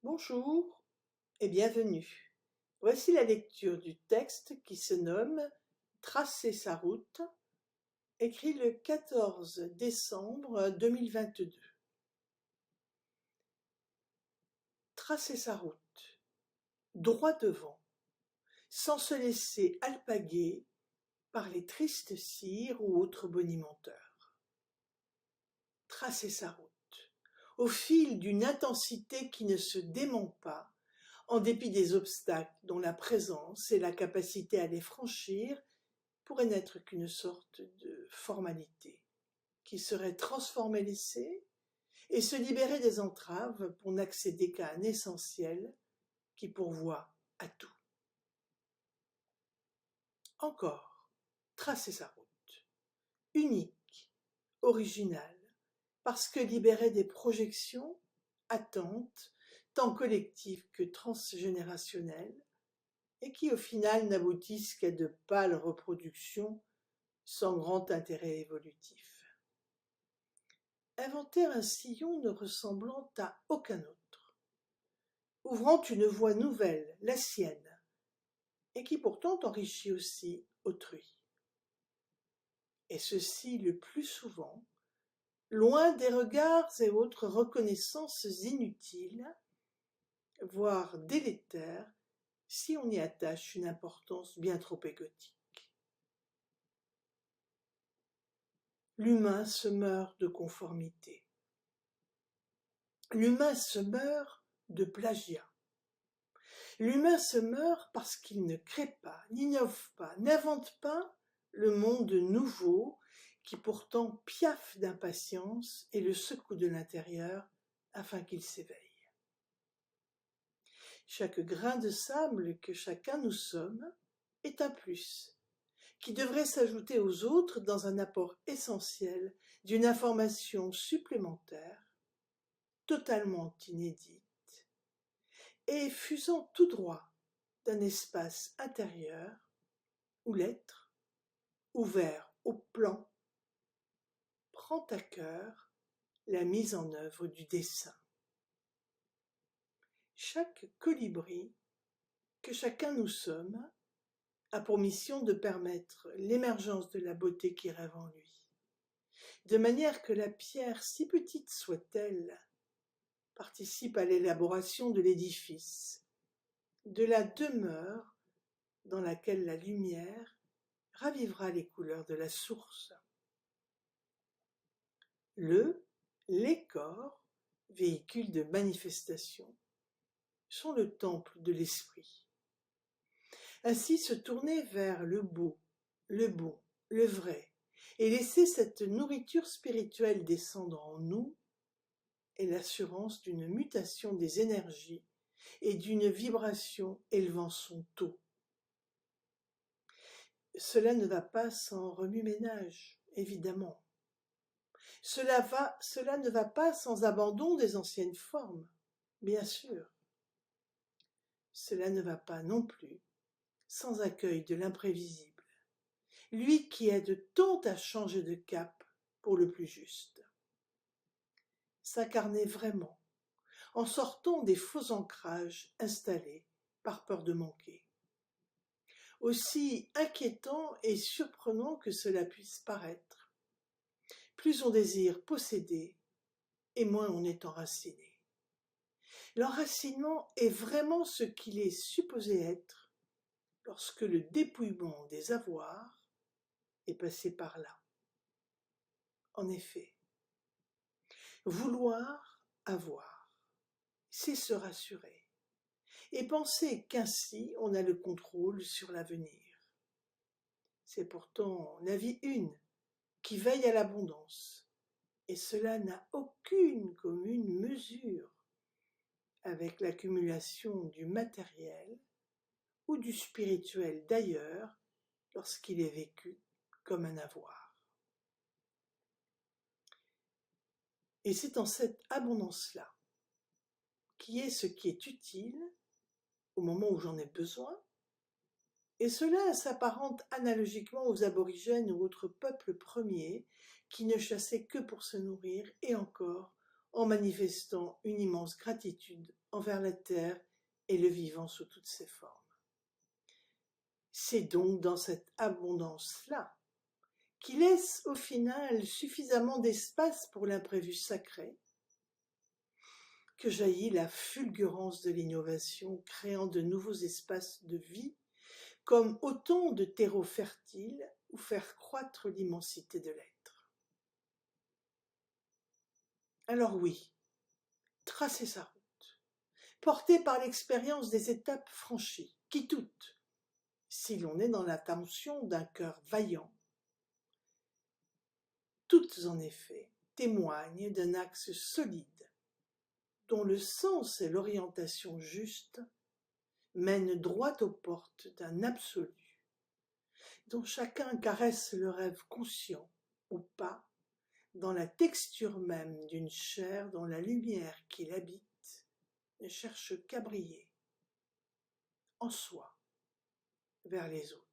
Bonjour et bienvenue. Voici la lecture du texte qui se nomme Tracer sa route, écrit le 14 décembre 2022. Tracer sa route, droit devant, sans se laisser alpaguer par les tristes cires ou autres bonimenteurs. Tracer sa route, au fil d'une intensité qui ne se dément pas, en dépit des obstacles dont la présence et la capacité à les franchir pourrait n'être qu'une sorte de formalité, qui serait transformer l'essai et se libérer des entraves pour n'accéder qu'à un essentiel qui pourvoit à tout. Encore, tracer sa route, unique, originale, parce que libérée des projections, attentes, tant collectives que transgénérationnelles, et qui au final n'aboutissent qu'à de pâles reproductions sans grand intérêt évolutif. Inventer un sillon ne ressemblant à aucun autre, ouvrant une voie nouvelle, la sienne, et qui pourtant enrichit aussi autrui. Et ceci le plus souvent, loin des regards et autres reconnaissances inutiles, voire délétères, si on y attache une importance bien trop égotique. L'humain se meurt de conformité. L'humain se meurt de plagiat. L'humain se meurt parce qu'il ne crée pas, n'innove pas, n'invente pas le monde nouveau qui pourtant piaffe d'impatience et le secoue de l'intérieur afin qu'il s'éveille. Chaque grain de sable que chacun nous sommes est un plus, qui devrait s'ajouter aux autres dans un apport essentiel d'une information supplémentaire, totalement inédite, et fusant tout droit d'un espace intérieur où l'être, ouvert au plan, prend à cœur la mise en œuvre du dessein. Chaque colibri que chacun nous sommes a pour mission de permettre l'émergence de la beauté qui rêve en lui, de manière que la pierre, si petite soit-elle, participe à l'élaboration de l'édifice, de la demeure dans laquelle la lumière ravivera les couleurs de la source. Les corps, véhicules de manifestation, sont le temple de l'esprit. Ainsi se tourner vers le beau, le bon, le vrai, et laisser cette nourriture spirituelle descendre en nous est l'assurance d'une mutation des énergies et d'une vibration élevant son taux. Cela ne va pas sans remue-ménage, évidemment. Cela ne va pas sans abandon des anciennes formes, bien sûr. Cela ne va pas non plus sans accueil de l'imprévisible, lui qui aide tant à changer de cap pour le plus juste. S'incarner vraiment, en sortant des faux ancrages installés par peur de manquer. Aussi inquiétant et surprenant que cela puisse paraître, plus on désire posséder et moins on est enraciné. L'enracinement est vraiment ce qu'il est supposé être lorsque le dépouillement des avoirs est passé par là. En effet, vouloir avoir, c'est se rassurer et penser qu'ainsi on a le contrôle sur l'avenir. C'est pourtant la vie une qui veille à l'abondance, et cela n'a aucune commune mesure avec l'accumulation du matériel ou du spirituel d'ailleurs lorsqu'il est vécu comme un avoir. Et c'est en cette abondance-là qui est ce qui est utile au moment où j'en ai besoin, et cela s'apparente analogiquement aux aborigènes ou autres peuples premiers qui ne chassaient que pour se nourrir et encore en manifestant une immense gratitude envers la terre et le vivant sous toutes ses formes. C'est donc dans cette abondance-là, qui laisse au final suffisamment d'espace pour l'imprévu sacré, que jaillit la fulgurance de l'innovation, créant de nouveaux espaces de vie, comme autant de terreaux fertiles où faire croître l'immensité de l'être. Alors oui, tracer sa route, porté par l'expérience des étapes franchies, qui toutes, si l'on est dans l'attention d'un cœur vaillant, toutes en effet témoignent d'un axe solide, dont le sens et l'orientation juste mènent droit aux portes d'un absolu, dont chacun caresse le rêve conscient ou pas, dans la texture même d'une chair dont la lumière qui l'habite ne cherche qu'à briller, en soi, vers les autres.